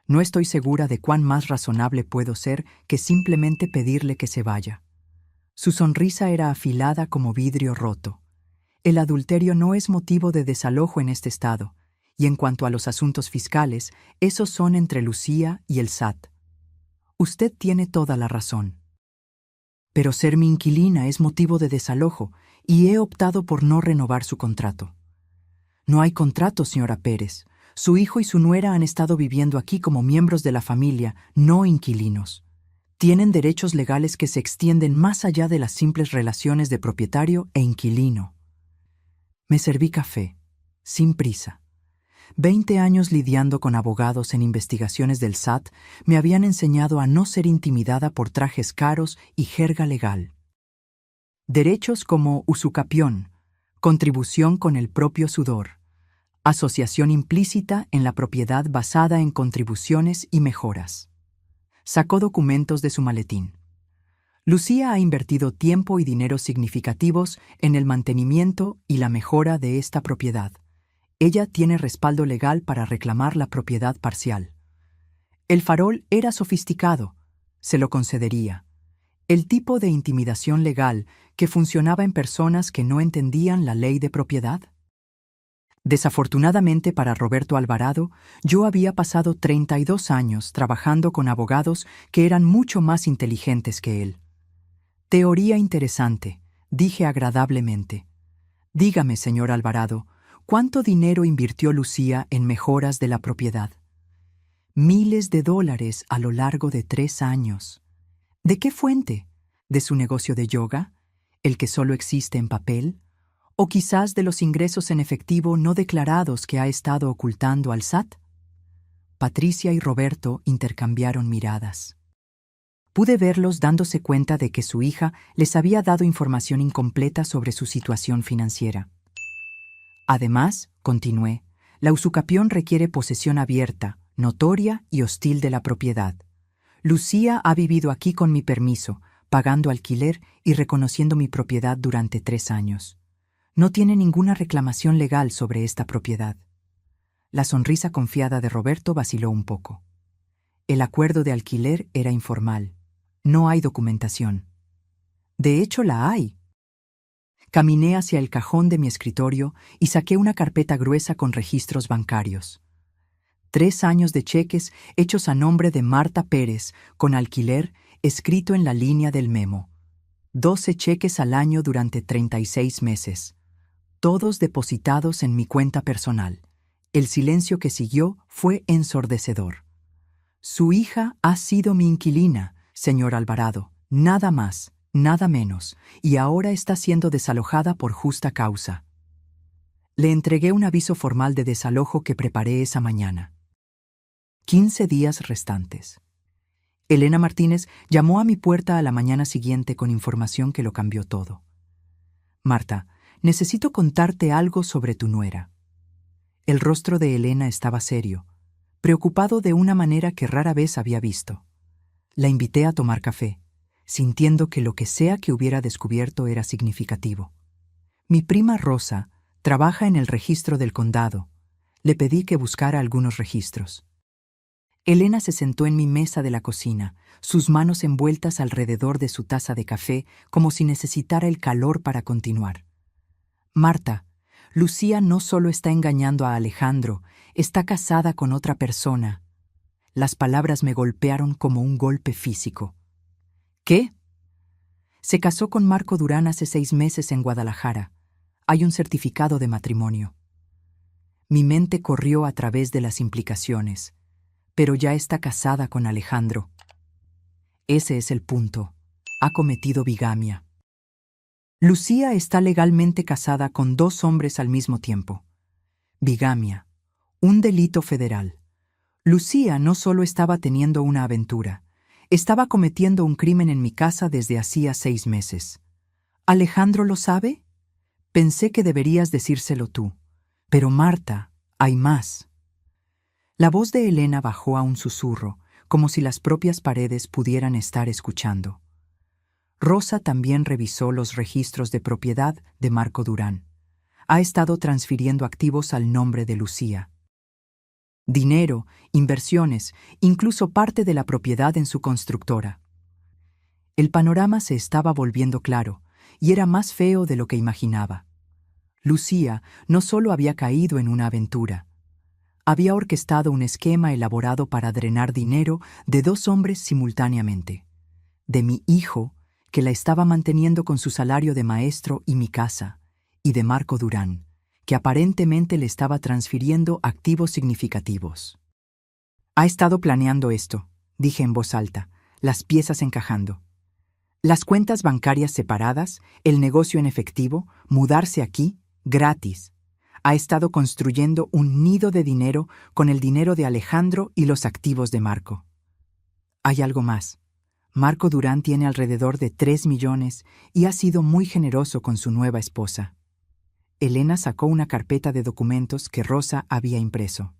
[SPEAKER 1] No estoy segura de cuán más razonable puedo ser que simplemente pedirle que se vaya. Su sonrisa era afilada como vidrio roto. El adulterio no es motivo de desalojo en este estado, y en cuanto a los asuntos fiscales, esos son entre Lucía y el SAT. Usted tiene toda la razón. Pero ser mi inquilina es motivo de desalojo, y he optado por no renovar su contrato. No hay contrato, señora Pérez. Su hijo y su nuera han estado viviendo aquí como miembros de la familia, no inquilinos. Tienen derechos legales que se extienden más allá de las simples relaciones de propietario e inquilino. Me serví café, sin prisa. 20 años lidiando con abogados en investigaciones del SAT me habían enseñado a no ser intimidada por trajes caros y jerga legal. Derechos como usucapión, contribución con el propio sudor, asociación implícita en la propiedad basada en contribuciones y mejoras. Sacó documentos de su maletín. Lucía ha invertido tiempo y dinero significativos en el mantenimiento y la mejora de esta propiedad. Ella tiene respaldo legal para reclamar la propiedad parcial. El farol era sofisticado, se lo concedería. El tipo de intimidación legal que funcionaba en personas que no entendían la ley de propiedad. Desafortunadamente para Roberto Alvarado, yo había pasado 32 años trabajando con abogados que eran mucho más inteligentes que él. Teoría interesante, dije agradablemente. Dígame, señor Alvarado, ¿cuánto dinero invirtió Lucía en mejoras de la propiedad? Miles de dólares a lo largo de 3 años. ¿De qué fuente? ¿De su negocio de yoga? ¿El que solo existe en papel? ¿O quizás de los ingresos en efectivo no declarados que ha estado ocultando al SAT? Patricia y Roberto intercambiaron miradas. Pude verlos dándose cuenta de que su hija les había dado información incompleta sobre su situación financiera. Además, continué, la usucapión requiere posesión abierta, notoria y hostil de la propiedad. Lucía ha vivido aquí con mi permiso, pagando alquiler y reconociendo mi propiedad durante 3 años. No tiene ninguna reclamación legal sobre esta propiedad. La sonrisa confiada de Roberto vaciló un poco. El acuerdo de alquiler era informal. No hay documentación. De hecho, la hay. Caminé hacia el cajón de mi escritorio y saqué una carpeta gruesa con registros bancarios. 3 años de cheques hechos a nombre de Marta Pérez, con alquiler escrito en la línea del memo. 12 cheques al año durante 36 meses. Todos depositados en mi cuenta personal. El silencio que siguió fue ensordecedor. Su hija ha sido mi inquilina, señor Alvarado, nada más, nada menos, y ahora está siendo desalojada por justa causa. Le entregué un aviso formal de desalojo que preparé esa mañana. 15 días restantes. Elena Martínez llamó a mi puerta a la mañana siguiente con información que lo cambió todo. Marta, necesito contarte algo sobre tu nuera. El rostro de Elena estaba serio, preocupado de una manera que rara vez había visto. La invité a tomar café, sintiendo que lo que sea que hubiera descubierto era significativo. Mi prima Rosa trabaja en el registro del condado. Le pedí que buscara algunos registros. Elena se sentó en mi mesa de la cocina, sus manos envueltas alrededor de su taza de café, como si necesitara el calor para continuar. Marta, Lucía no solo está engañando a Alejandro, está casada con otra persona. Las palabras me golpearon como un golpe físico. ¿Qué? Se casó con Marco Durán hace 6 meses en Guadalajara. Hay un certificado de matrimonio. Mi mente corrió a través de las implicaciones. Pero ya está casada con Alejandro. Ese es el punto. Ha cometido bigamia. Lucía está legalmente casada con 2 hombres al mismo tiempo. Bigamia. Un delito federal. Lucía no solo estaba teniendo una aventura, estaba cometiendo un crimen en mi casa desde hacía 6 meses. ¿Alejandro lo sabe? Pensé que deberías decírselo tú. Pero Marta, hay más. La voz de Elena bajó a un susurro, como si las propias paredes pudieran estar escuchando. Rosa también revisó los registros de propiedad de Marco Durán. Ha estado transfiriendo activos al nombre de Lucía. Dinero, inversiones, incluso parte de la propiedad en su constructora. El panorama se estaba volviendo claro, y era más feo de lo que imaginaba. Lucía no solo había caído en una aventura, había orquestado un esquema elaborado para drenar dinero de 2 hombres simultáneamente. De mi hijo, que la estaba manteniendo con su salario de maestro y mi casa, y de Marco Durán, que aparentemente le estaba transfiriendo activos significativos. Ha estado planeando esto, dije en voz alta, las piezas encajando. Las cuentas bancarias separadas, el negocio en efectivo, mudarse aquí, gratis. Ha estado construyendo un nido de dinero con el dinero de Alejandro y los activos de Marco. Hay algo más. Marco Durán tiene alrededor de 3 millones y ha sido muy generoso con su nueva esposa. Elena sacó una carpeta de documentos que Rosa había impreso.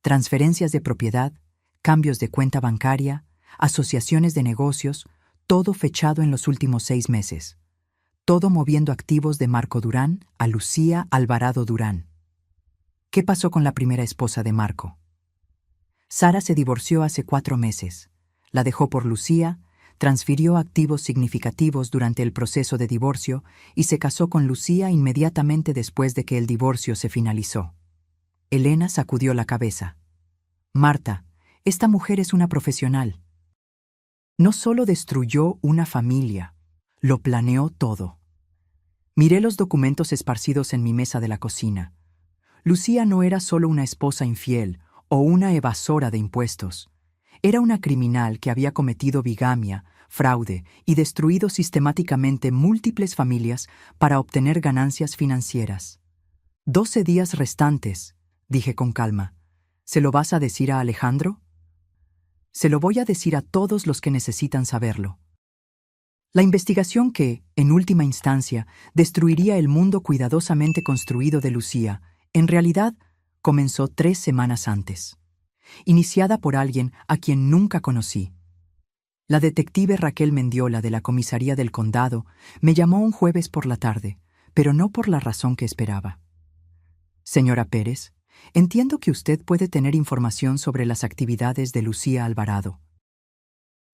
[SPEAKER 1] Transferencias de propiedad, cambios de cuenta bancaria, asociaciones de negocios, todo fechado en los últimos 6 meses. Todo moviendo activos de Marco Durán a Lucía Alvarado Durán. ¿Qué pasó con la primera esposa de Marco? Sara se divorció hace 4 meses. La dejó por Lucía, transfirió activos significativos durante el proceso de divorcio y se casó con Lucía inmediatamente después de que el divorcio se finalizó. Elena sacudió la cabeza. Marta, esta mujer es una profesional. No solo destruyó una familia, lo planeó todo. Miré los documentos esparcidos en mi mesa de la cocina. Lucía no era solo una esposa infiel o una evasora de impuestos. Era una criminal que había cometido bigamia, fraude y destruido sistemáticamente múltiples familias para obtener ganancias financieras. 12 días restantes, dije con calma. ¿Se lo vas a decir a Alejandro? Se lo voy a decir a todos los que necesitan saberlo. La investigación que, en última instancia, destruiría el mundo cuidadosamente construido de Lucía, en realidad, comenzó 3 semanas antes. iniciada por alguien a quien nunca conocí. La detective Raquel Mendiola de la comisaría del condado me llamó un jueves por la tarde, pero no por la razón que esperaba. Señora Pérez, entiendo que usted puede tener información sobre las actividades de Lucía Alvarado.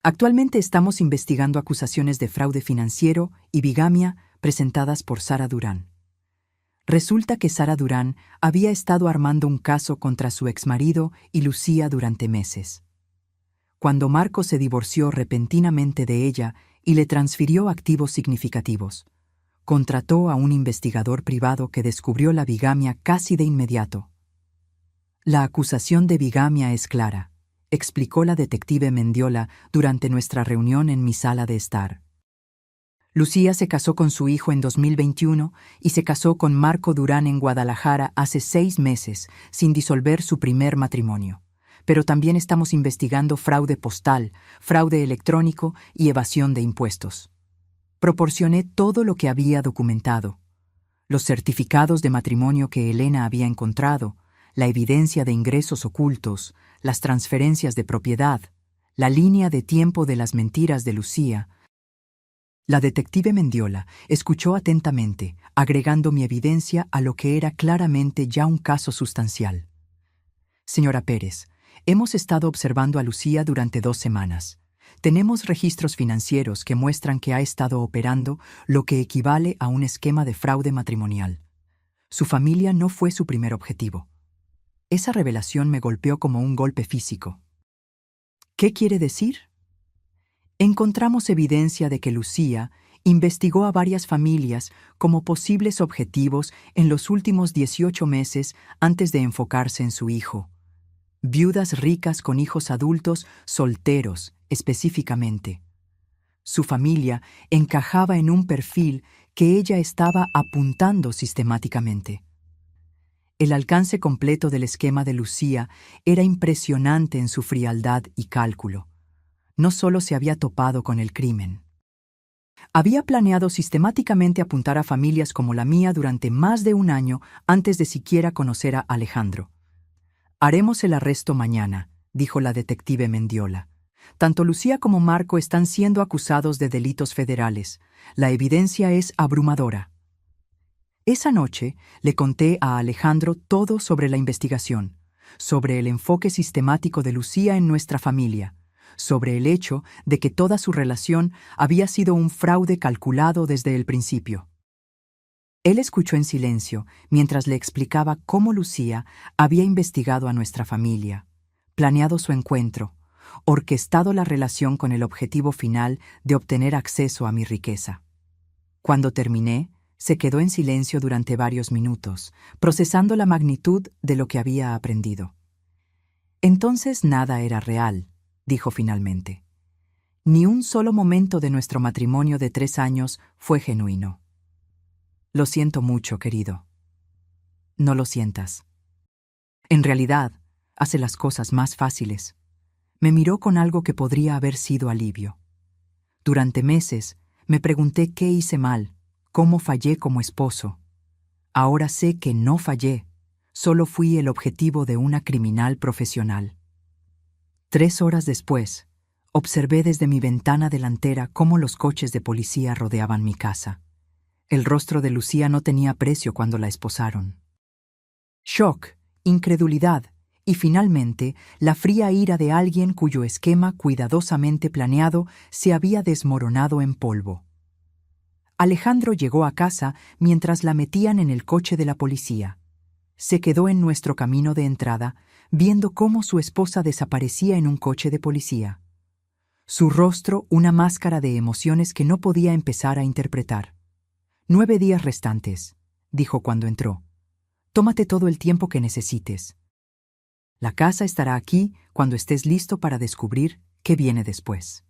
[SPEAKER 1] Actualmente estamos investigando acusaciones de fraude financiero y bigamia presentadas por Sara Durán. Resulta que Sara Durán había estado armando un caso contra su exmarido y Lucía durante meses. Cuando Marco se divorció repentinamente de ella y le transfirió activos significativos, contrató a un investigador privado que descubrió la bigamia casi de inmediato. La acusación de bigamia es clara, explicó la detective Mendiola durante nuestra reunión en mi sala de estar. Lucía se casó con su hijo en 2021 y se casó con Marco Durán en Guadalajara hace 6 meses, sin disolver su primer matrimonio. Pero también estamos investigando fraude postal, fraude electrónico y evasión de impuestos. Proporcioné todo lo que había documentado: los certificados de matrimonio que Elena había encontrado, la evidencia de ingresos ocultos, las transferencias de propiedad, la línea de tiempo de las mentiras de Lucía. La detective Mendiola escuchó atentamente, agregando mi evidencia a lo que era claramente ya un caso sustancial. Señora Pérez, hemos estado observando a Lucía durante 2 semanas. Tenemos registros financieros que muestran que ha estado operando lo que equivale a un esquema de fraude matrimonial. Su familia no fue su primer objetivo. Esa revelación me golpeó como un golpe físico. ¿Qué quiere decir? Encontramos evidencia de que Lucía investigó a varias familias como posibles objetivos en los últimos 18 meses antes de enfocarse en su hijo. Viudas ricas con hijos adultos solteros, específicamente. Su familia encajaba en un perfil que ella estaba apuntando sistemáticamente. El alcance completo del esquema de Lucía era impresionante en su frialdad y cálculo. No solo se había topado con el crimen. Había planeado sistemáticamente apuntar a familias como la mía durante más de 1 año antes de siquiera conocer a Alejandro. Haremos el arresto mañana, dijo la detective Mendiola. Tanto Lucía como Marco están siendo acusados de delitos federales. La evidencia es abrumadora. Esa noche le conté a Alejandro todo sobre la investigación, sobre el enfoque sistemático de Lucía en nuestra familia, sobre el hecho de que toda su relación había sido un fraude calculado desde el principio. Él escuchó en silencio mientras le explicaba cómo Lucía había investigado a nuestra familia, planeado su encuentro, orquestado la relación con el objetivo final de obtener acceso a mi riqueza. Cuando terminé, se quedó en silencio durante varios minutos, procesando la magnitud de lo que había aprendido. Entonces nada era real, dijo finalmente. Ni un solo momento de nuestro matrimonio de 3 años fue genuino. Lo siento mucho, querido. No lo sientas. En realidad, hace las cosas más fáciles. Me miró con algo que podría haber sido alivio. Durante meses me pregunté qué hice mal, cómo fallé como esposo. Ahora sé que no fallé, solo fui el objetivo de una criminal profesional. 3 horas después, observé desde mi ventana delantera cómo los coches de policía rodeaban mi casa. El rostro de Lucía no tenía precio cuando la esposaron. Shock, incredulidad y finalmente la fría ira de alguien cuyo esquema cuidadosamente planeado se había desmoronado en polvo. Alejandro llegó a casa mientras la metían en el coche de la policía. Se quedó en nuestro camino de entrada, viendo cómo su esposa desaparecía en un coche de policía. Su rostro una máscara de emociones que no podía empezar a interpretar. 9 días restantes, dijo cuando entró. Tómate todo el tiempo que necesites. La casa estará aquí cuando estés listo para descubrir qué viene después.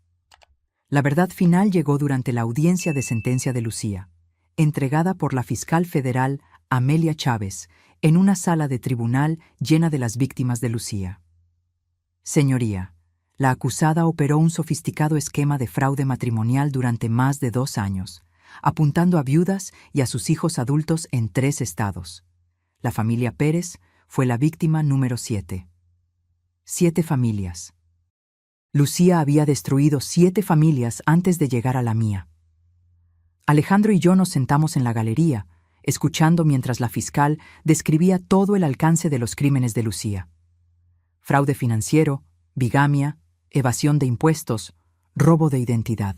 [SPEAKER 1] La verdad final llegó durante la audiencia de sentencia de Lucía, entregada por la fiscal federal Amelia Chávez, en una sala de tribunal llena de las víctimas de Lucía. Señoría, la acusada operó un sofisticado esquema de fraude matrimonial durante más de 2 años, apuntando a viudas y a sus hijos adultos en 3 estados. La familia Pérez fue la víctima número 7. 7 familias. Lucía había destruido 7 familias antes de llegar a la mía. Alejandro y yo nos sentamos en la galería, escuchando mientras la fiscal describía todo el alcance de los crímenes de Lucía. Fraude financiero, bigamia, evasión de impuestos, robo de identidad.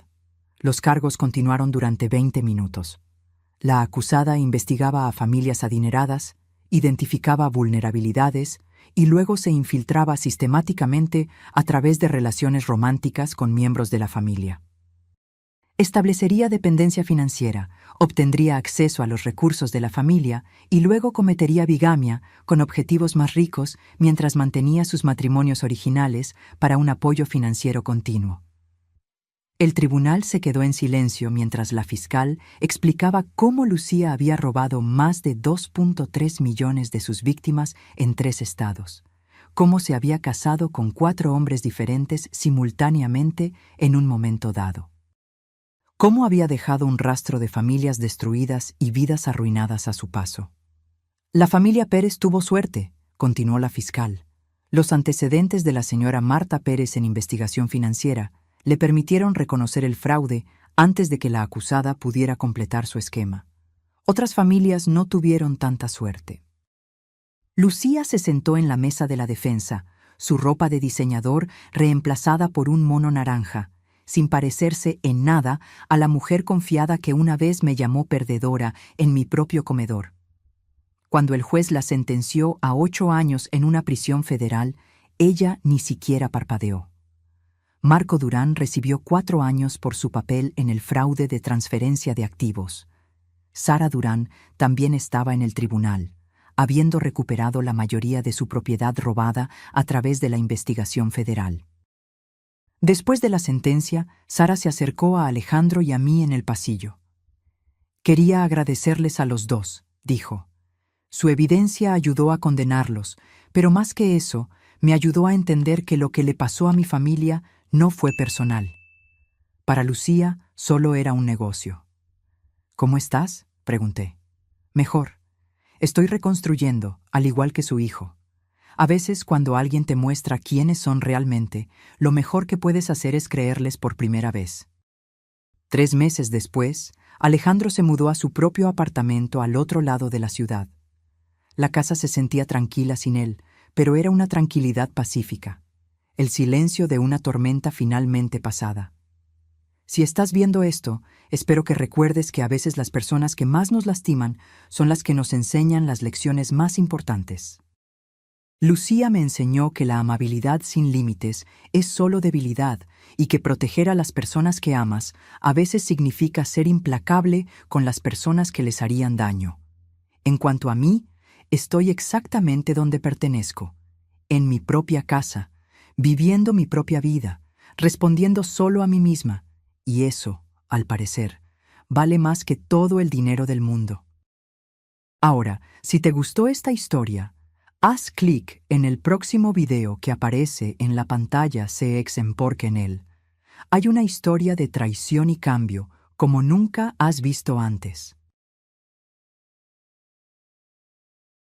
[SPEAKER 1] Los cargos continuaron durante 20 minutos. La acusada investigaba a familias adineradas, identificaba vulnerabilidades y luego se infiltraba sistemáticamente a través de relaciones románticas con miembros de la familia. Establecería dependencia financiera, obtendría acceso a los recursos de la familia y luego cometería bigamia con objetivos más ricos mientras mantenía sus matrimonios originales para un apoyo financiero continuo. El tribunal se quedó en silencio mientras la fiscal explicaba cómo Lucía había robado más de 2.3 millones de sus víctimas en 3 estados, cómo se había casado con 4 hombres diferentes simultáneamente en un momento dado. Cómo había dejado un rastro de familias destruidas y vidas arruinadas a su paso. La familia Pérez tuvo suerte, continuó la fiscal. Los antecedentes de la señora Marta Pérez en investigación financiera le permitieron reconocer el fraude antes de que la acusada pudiera completar su esquema. Otras familias no tuvieron tanta suerte. Lucía se sentó en la mesa de la defensa, su ropa de diseñador reemplazada por un mono naranja, sin parecerse en nada a la mujer confiada que una vez me llamó perdedora en mi propio comedor. Cuando el juez la sentenció a 8 años en una prisión federal, ella ni siquiera parpadeó. Marco Durán recibió 4 años por su papel en el fraude de transferencia de activos. Sara Durán también estaba en el tribunal, habiendo recuperado la mayoría de su propiedad robada a través de la investigación federal. Después de la sentencia, Sara se acercó a Alejandro y a mí en el pasillo. Quería agradecerles a los dos, dijo. Su evidencia ayudó a condenarlos, pero más que eso, me ayudó a entender que lo que le pasó a mi familia no fue personal. Para Lucía, solo era un negocio. ¿Cómo estás?, pregunté. Mejor. Estoy reconstruyendo, al igual que su hijo. A veces, cuando alguien te muestra quiénes son realmente, lo mejor que puedes hacer es creerles por primera vez. 3 meses después, Alejandro se mudó a su propio apartamento al otro lado de la ciudad. La casa se sentía tranquila sin él, pero era una tranquilidad pacífica, el silencio de una tormenta finalmente pasada. Si estás viendo esto, espero que recuerdes que a veces las personas que más nos lastiman son las que nos enseñan las lecciones más importantes. Lucía me enseñó que la amabilidad sin límites es solo debilidad y que proteger a las personas que amas a veces significa ser implacable con las personas que les harían daño. En cuanto a mí, estoy exactamente donde pertenezco, en mi propia casa, viviendo mi propia vida, respondiendo solo a mí misma, y eso, al parecer, vale más que todo el dinero del mundo. Ahora, si te gustó esta historia, haz clic en el próximo video que aparece en la pantalla porque en él. Hay una historia de traición y cambio como nunca has visto antes.